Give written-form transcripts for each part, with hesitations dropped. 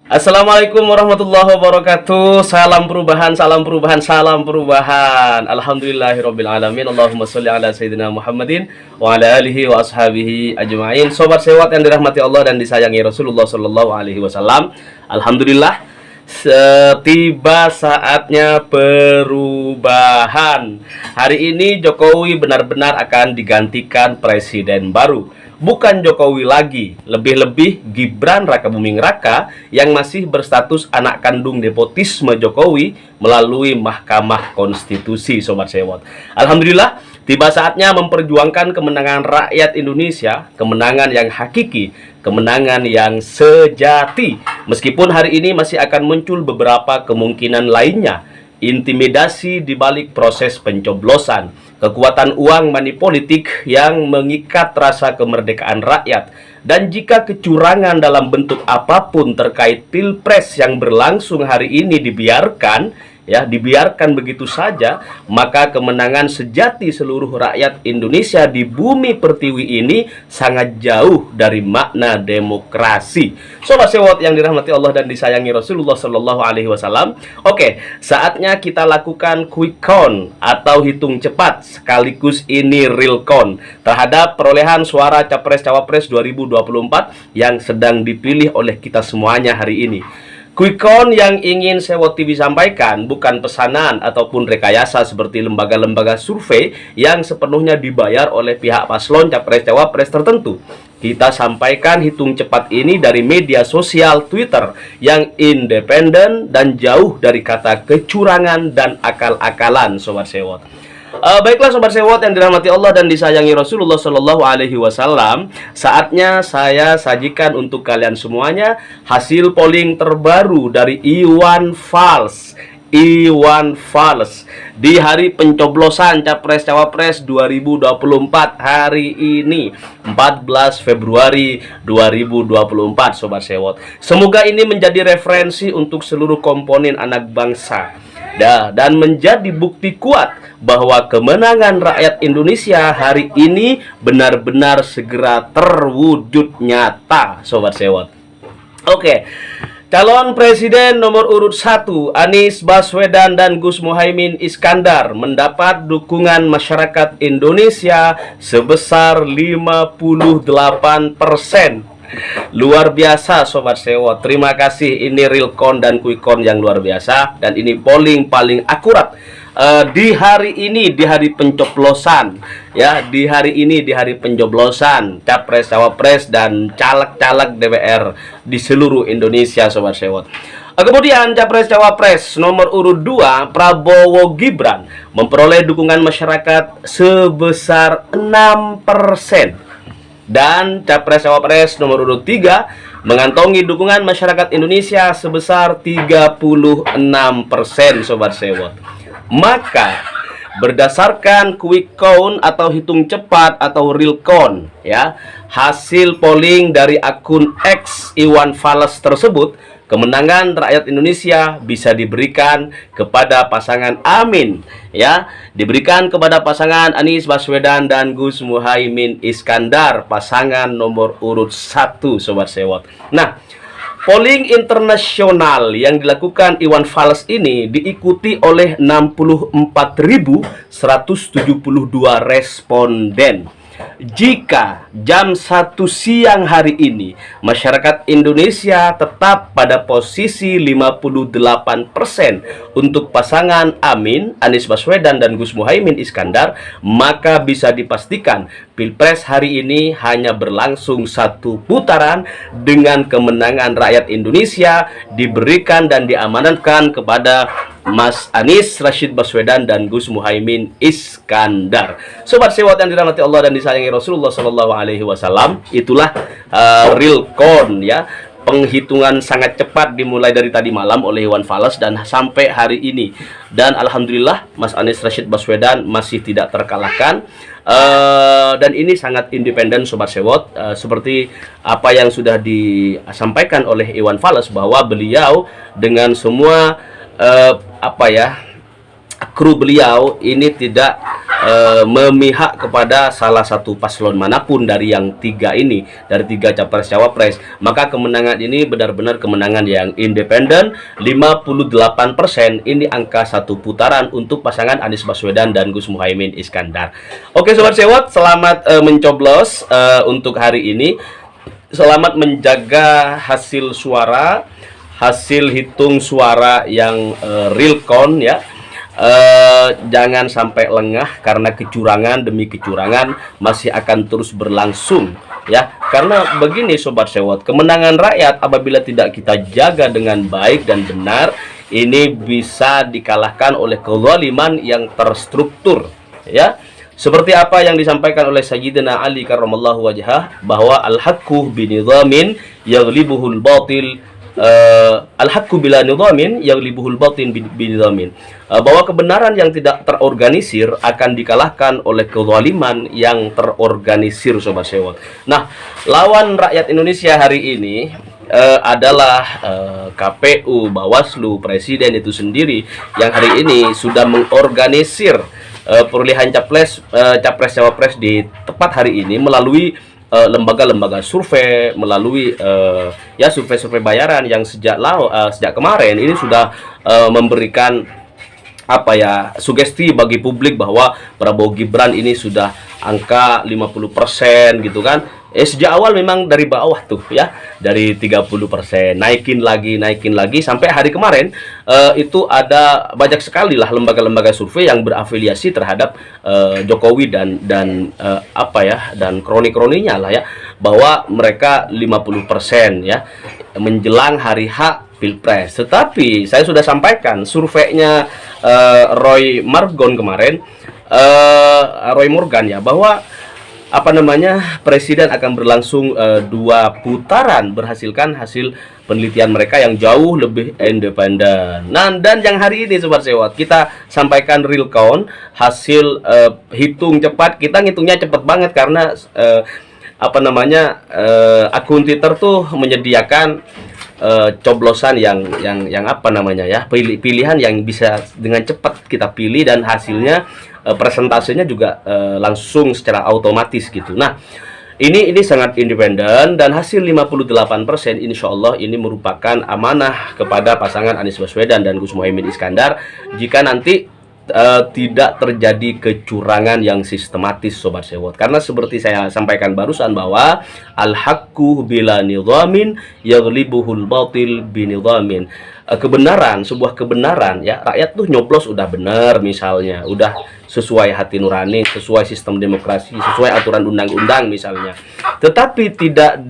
Assalamualaikum warahmatullahi wabarakatuh. Salam perubahan, salam perubahan, salam perubahan. Alhamdulillahirabbil alamin. Allahumma sholli ala sayyidina Muhammadin wa ala alihi wa ashabihi ajmain. Sobat sewat yang dirahmati Allah dan disayangi Rasulullah sallallahu alaihi wasallam. Alhamdulillah, tiba saatnya perubahan. Hari ini Jokowi benar-benar akan digantikan presiden baru. Bukan Jokowi lagi, lebih-lebih Gibran Rakabuming Raka yang masih berstatus anak kandung nepotisme Jokowi melalui Mahkamah Konstitusi, Sobat Sewot. Alhamdulillah, tiba saatnya memperjuangkan kemenangan rakyat Indonesia, kemenangan yang hakiki, kemenangan yang sejati. Meskipun hari ini masih akan muncul beberapa kemungkinan lainnya, intimidasi di balik proses pencoblosan, kekuatan uang money politik yang mengikat rasa kemerdekaan rakyat, dan jika kecurangan dalam bentuk apapun terkait pilpres yang berlangsung hari ini dibiarkan begitu saja, maka kemenangan sejati seluruh rakyat Indonesia di bumi pertiwi ini sangat jauh dari makna demokrasi. Sobat sewot yang dirahmati Allah dan disayangi Rasulullah Shallallahu Alaihi Wasallam. Oke, saatnya kita lakukan quick count atau hitung cepat sekaligus ini real count terhadap perolehan suara Capres-Cawapres 2024 yang sedang dipilih oleh kita semuanya hari ini. Quick count yang ingin Sewot TV sampaikan bukan pesanan ataupun rekayasa seperti lembaga-lembaga survei yang sepenuhnya dibayar oleh pihak paslon Capres-Cawapres tertentu. Kita sampaikan hitung cepat ini dari media sosial Twitter yang independen dan jauh dari kata kecurangan dan akal-akalan, Sobat Sewot. Baiklah Sobat Sewot yang dirahmati Allah dan disayangi Rasulullah Shallallahu Alaihi Wasallam, saatnya saya sajikan untuk kalian semuanya hasil polling terbaru dari Iwan Fals di hari pencoblosan Capres-Cawapres 2024 hari ini 14 Februari 2024, Sobat Sewot. Semoga ini menjadi referensi untuk seluruh komponen anak bangsa dan menjadi bukti kuat bahwa kemenangan rakyat Indonesia hari ini benar-benar segera terwujud nyata, Sobat Sewot. Oke, calon presiden nomor urut 1 Anies Baswedan dan Gus Muhaimin Iskandar mendapat dukungan masyarakat Indonesia sebesar 58%. Luar biasa Sobat Sewot. Terima kasih, ini real count dan quick count yang luar biasa, dan ini polling paling akurat di hari ini, di hari pencoblosan ya, di hari ini, di hari pencoblosan Capres Cawapres dan caleg-caleg DPR di seluruh Indonesia, Sobat Sewot. Kemudian Capres Cawapres nomor urut 2 Prabowo Gibran memperoleh dukungan masyarakat sebesar 6%. Dan Capres Cawapres nomor urut 3 mengantongi dukungan masyarakat Indonesia sebesar 36%, Sobat Sewot. Maka berdasarkan quick count atau hitung cepat atau real count ya, hasil polling dari akun X Iwan Fals tersebut, kemenangan rakyat Indonesia bisa diberikan kepada pasangan Amin ya, diberikan kepada pasangan Anies Baswedan dan Gus Muhaimin Iskandar, pasangan nomor urut 1, Sobat Sewot. Nah, polling internasional yang dilakukan Iwan Fals ini diikuti oleh 64.172 responden. Jika jam 1 siang hari ini masyarakat Indonesia tetap pada posisi 58% untuk pasangan Amin, Anies Baswedan dan Gus Muhaimin Iskandar, maka bisa dipastikan Pilpres hari ini hanya berlangsung satu putaran dengan kemenangan rakyat Indonesia diberikan dan diamanatkan kepada Mas Anies Rashid Baswedan dan Gus Muhaimin Iskandar. Sobat Sewot yang dirahmati Allah dan disayangi Rasulullah Shallallahu Alaihi Wasallam, itulah real count ya. Penghitungan sangat cepat dimulai dari tadi malam oleh Iwan Fals dan sampai hari ini. Dan alhamdulillah Mas Anies Rashid Baswedan masih tidak terkalahkan. Dan ini sangat independen, Sobat Sewot, seperti apa yang sudah disampaikan oleh Iwan Fals bahwa beliau dengan semua kru beliau ini tidak memihak kepada salah satu paslon manapun dari yang tiga ini, dari tiga capres cawapres. Maka kemenangan ini benar-benar kemenangan yang independen. 58% ini angka satu putaran untuk pasangan Anies Baswedan dan Gus Muhaimin Iskandar. Oke Sobat Sewot, selamat mencoblos untuk hari ini. Selamat menjaga hasil suara, hasil hitung suara yang real count ya. Jangan sampai lengah karena kecurangan demi kecurangan masih akan terus berlangsung ya. Karena begini Sobat Sewot, kemenangan rakyat apabila tidak kita jaga dengan baik dan benar, ini bisa dikalahkan oleh kezaliman yang terstruktur ya. Seperti apa yang disampaikan oleh Sayyidina Ali karramallahu wajhah, bahwa al-haqqu binidhamin yaghlibuhul batil, al-haqqu bila nidhamin yaghlibuhul batin binidhamin, bahwa kebenaran yang tidak terorganisir akan dikalahkan oleh kezaliman yang terorganisir Sobat Sewot. Nah, lawan rakyat Indonesia hari ini adalah KPU, Bawaslu, Presiden itu sendiri yang hari ini sudah mengorganisir perolehan capres-cawapres di tepat hari ini melalui lembaga-lembaga survei, melalui ya survei-survei bayaran yang sejak kemarin ini sudah memberikan apa ya, sugesti bagi publik bahwa Prabowo Gibran ini sudah angka 50% gitu kan. Sejak awal memang dari bawah tuh ya, dari 30%, naikin lagi sampai hari kemarin itu ada banyak sekali lah lembaga-lembaga survei yang berafiliasi terhadap Jokowi dan apa ya, dan kroni-kroninya lah ya, bahwa mereka 50% ya menjelang hari H Pilpres. Tetapi saya sudah sampaikan surveinya Roy Morgan ya, bahwa apa namanya, presiden akan berlangsung 2 putaran berhasilkan hasil penelitian mereka yang jauh lebih independen. Nah, dan yang hari ini Sobat Sewot kita sampaikan real count, hasil hitung cepat. Kita ngitungnya cepat banget karena apa namanya, akun Twitter tuh menyediakan coblosan yang apa namanya ya, pilihan yang bisa dengan cepat kita pilih, dan hasilnya presentasenya juga langsung secara otomatis gitu. Nah, ini sangat independen, dan hasil 58% insya Allah ini merupakan amanah kepada pasangan Anies Baswedan dan Gus Muhaimin Iskandar jika nanti tidak terjadi kecurangan yang sistematis Sobat Sewot. Karena seperti saya sampaikan barusan bahwa al-haqqu bila nidhamin yaghlibuhul batil binidhamin. Kebenaran, sebuah kebenaran ya, rakyat tuh nyoblos udah benar misalnya, udah sesuai hati nurani, sesuai sistem demokrasi, sesuai aturan undang-undang misalnya, tetapi tidak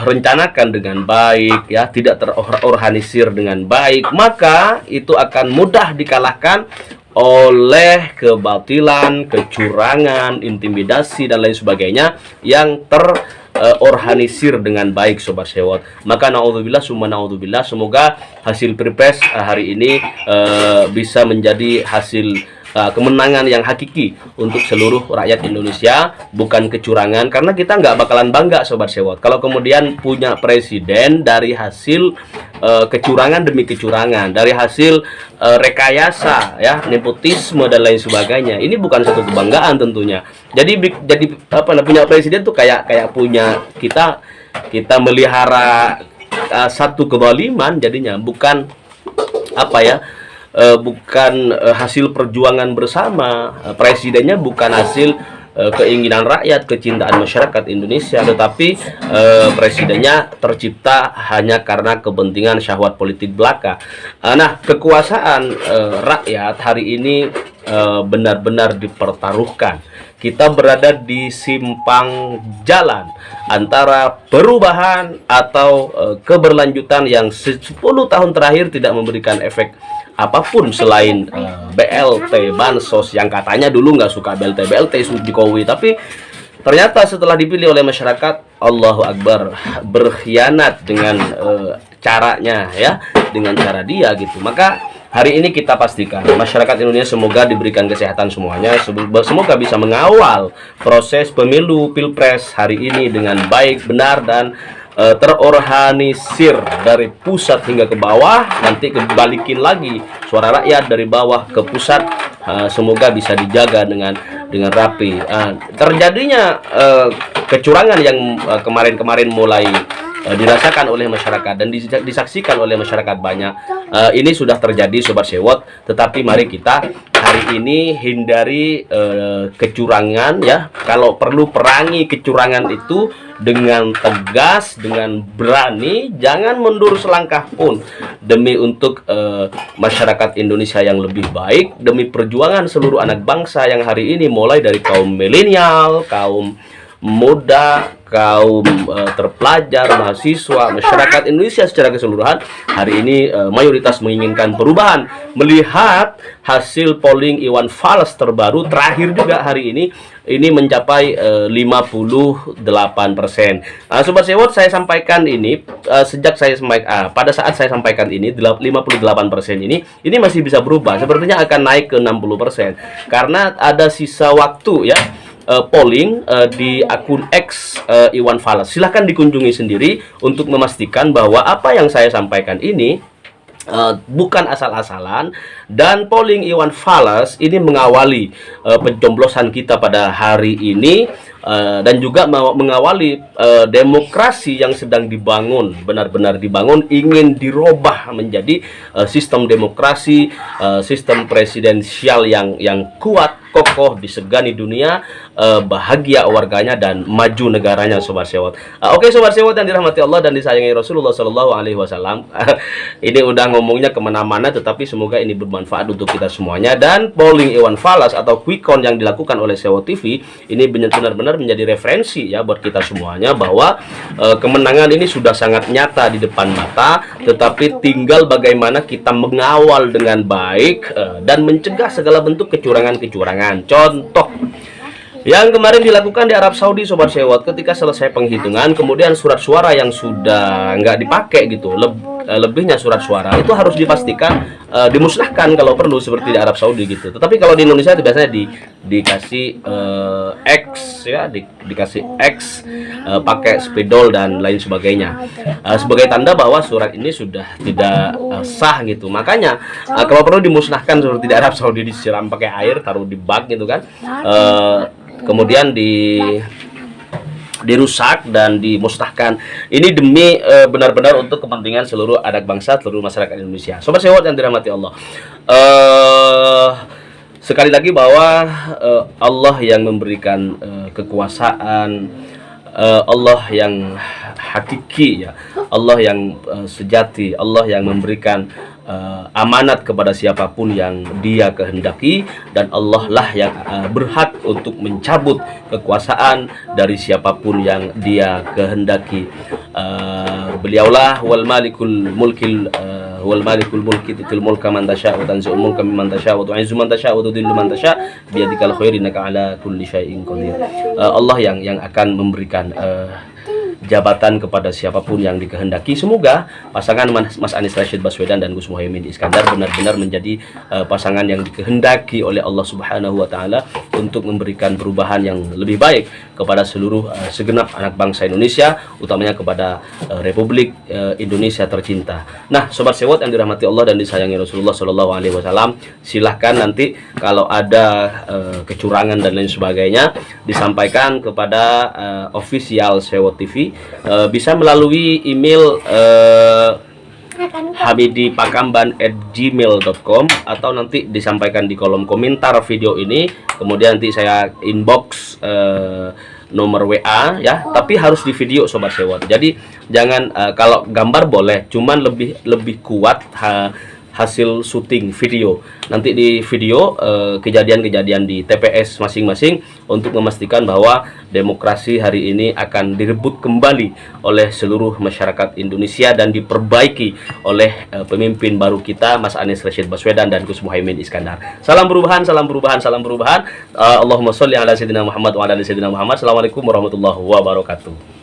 rencanakan dengan baik ya, tidak terorganisir dengan baik, maka itu akan mudah dikalahkan oleh kebatilan, kecurangan, intimidasi dan lain sebagainya yang terorganisir dengan baik Sobat Sewot. Maka naudzubillah summa naudzubillah, semoga hasil Pilpres hari ini bisa menjadi hasil kemenangan yang hakiki untuk seluruh rakyat Indonesia, bukan kecurangan. Karena kita nggak bakalan bangga Sobat Sewot kalau kemudian punya presiden dari hasil kecurangan demi kecurangan, dari hasil rekayasa ya, nepotisme dan lain sebagainya. Ini bukan satu kebanggaan tentunya. Jadi apa, punya presiden tuh kayak punya kita melihara satu kezaliman jadinya, bukan apa ya, bukan hasil perjuangan bersama. Presidennya bukan hasil keinginan rakyat, kecintaan masyarakat Indonesia, tetapi presidennya tercipta hanya karena kepentingan syahwat politik belaka. Nah, kekuasaan rakyat hari ini benar-benar dipertaruhkan. Kita berada di simpang jalan antara perubahan atau keberlanjutan yang 10 tahun terakhir tidak memberikan efek apapun selain BLT, bansos yang katanya dulu nggak suka BLT Jokowi, tapi ternyata setelah dipilih oleh masyarakat, Allahu Akbar, berkhianat dengan caranya ya, dengan cara dia gitu. Maka hari ini kita pastikan masyarakat Indonesia semoga diberikan kesehatan semuanya, semoga bisa mengawal proses pemilu Pilpres hari ini dengan baik, benar, dan terorganisir dari pusat hingga ke bawah, nanti kebalikin lagi suara rakyat dari bawah ke pusat. Semoga bisa dijaga dengan rapi. Terjadinya kecurangan yang kemarin-kemarin mulai dirasakan oleh masyarakat dan disaksikan oleh masyarakat banyak, ini sudah terjadi Sobat Sewot. Tetapi mari kita hari ini hindari kecurangan ya. Kalau perlu perangi kecurangan itu dengan tegas, dengan berani, jangan mundur selangkah pun demi untuk masyarakat Indonesia yang lebih baik, demi perjuangan seluruh anak bangsa yang hari ini mulai dari kaum milenial, kaum muda, kaum terpelajar, mahasiswa, masyarakat Indonesia secara keseluruhan hari ini mayoritas menginginkan perubahan. Melihat hasil polling Iwan Fals terbaru terakhir juga hari ini mencapai 58%. Sobat Sewot, saya sampaikan ini sejak saya pada saat saya sampaikan ini 58% ini masih bisa berubah. Sepertinya akan naik ke 60% karena ada sisa waktu ya. Polling di akun X Iwan Fals. Silahkan dikunjungi sendiri untuk memastikan bahwa apa yang saya sampaikan ini bukan asal-asalan, dan polling Iwan Fals ini mengawali pencoblosan kita pada hari ini, dan juga mengawali demokrasi yang sedang dibangun, benar-benar dibangun, ingin dirubah menjadi sistem demokrasi, sistem presidensial yang kuat, kokoh, disegani dunia, bahagia warganya dan maju negaranya Sobat Sewot. Oke Sobat Sewot yang dirahmati Allah dan disayangi Rasulullah Shallallahu Alaihi Wasallam. Ini udah ngomongnya kemana-mana, tetapi semoga ini bermanfaat untuk kita semuanya. Dan polling Iwan Fals atau quick count yang dilakukan oleh Sewot TV ini benar-benar menjadi referensi ya buat kita semuanya, bahwa kemenangan ini sudah sangat nyata di depan mata, tetapi tinggal bagaimana kita mengawal dengan baik dan mencegah segala bentuk kecurangan-kecurangan. Contoh yang kemarin dilakukan di Arab Saudi Sobat Sewot, ketika selesai penghitungan kemudian surat suara yang sudah nggak dipakai gitu, lebihnya surat suara itu harus dipastikan dimusnahkan kalau perlu, seperti di Arab Saudi gitu. Tetapi kalau di Indonesia itu biasanya dikasih X ya, dikasih X, pakai spidol dan lain sebagainya, sebagai tanda bahwa surat ini sudah tidak sah gitu. Makanya kalau perlu dimusnahkan seperti di Arab Saudi, disiram pakai air, taruh di bak gitu kan, kemudian dirusak dan dimusnahkan. Ini demi benar-benar untuk kepentingan seluruh anak bangsa, seluruh masyarakat Indonesia. Sobat Sewot yang dirahmati Allah, sekali lagi bahwa Allah yang memberikan kekuasaan, Allah yang hakiki ya, Allah yang sejati, Allah yang memberikan amanat kepada siapapun yang Dia kehendaki, dan Allah lah yang berhak untuk mencabut kekuasaan dari siapapun yang Dia kehendaki. Beliaulah wal malikul mulkil wal malikul mulki tutil mulka man tasha wa tanzi'ul mulka mimman tasha wa tu'izzu man tasha wa tudhillu man tasha biyadikal khair innaka ala kulli syai'in qadir. Allah yang akan memberikan jabatan kepada siapapun yang dikehendaki. Semoga pasangan Mas Anies Rashid Baswedan dan Gus Muhaimin Iskandar benar-benar menjadi pasangan yang dikehendaki oleh Allah Subhanahu wa taala untuk memberikan perubahan yang lebih baik kepada seluruh segenap anak bangsa Indonesia, utamanya kepada Republik Indonesia tercinta. Nah, Sobat Sewot yang dirahmati Allah dan disayangi Rasulullah Shallallahu Alaihi Wasallam, silahkan nanti kalau ada kecurangan dan lain sebagainya disampaikan kepada official Sewot TV, bisa melalui email hamidipakamban@gmail.com, atau nanti disampaikan di kolom komentar video ini, kemudian nanti saya inbox nomor WA ya, tapi harus di video Sobat Sewot. Jadi jangan kalau gambar boleh, cuman lebih kuat hasil syuting video. Nanti di video kejadian-kejadian di TPS masing-masing untuk memastikan bahwa demokrasi hari ini akan direbut kembali oleh seluruh masyarakat Indonesia dan diperbaiki oleh pemimpin baru kita, Mas Anies Rashid Baswedan dan Gus Muhaimin Iskandar. Salam perubahan, salam perubahan, salam perubahan. Allahumma sholli ala sayyidina Muhammad wa ala ali sayyidina Muhammad. Assalamualaikum warahmatullahi wabarakatuh.